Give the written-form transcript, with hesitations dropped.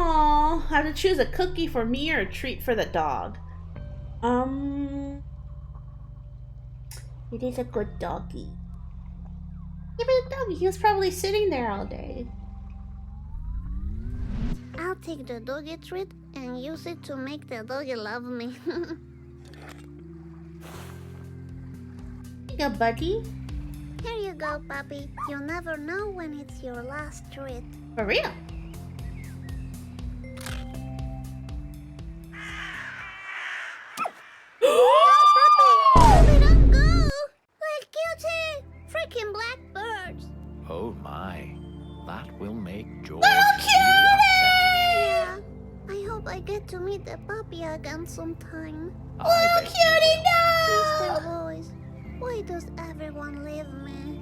Aw, I have to choose a cookie for me or a treat for the dog. It is a good doggy. Give it a doggy. He was probably sitting there all day. I'll take the doggy treat and use it to make the doggy love me. Here you go, buddy. Here you go, puppy. You'll never know when it's your last treat. For real. Puppy, don't go! Like cutie! Freaking blackbirds! Oh my, that will make George Yeah, I hope I get to meet the puppy again sometime. I bet you will. Cutie, no! Mr. Boys, why does everyone leave me?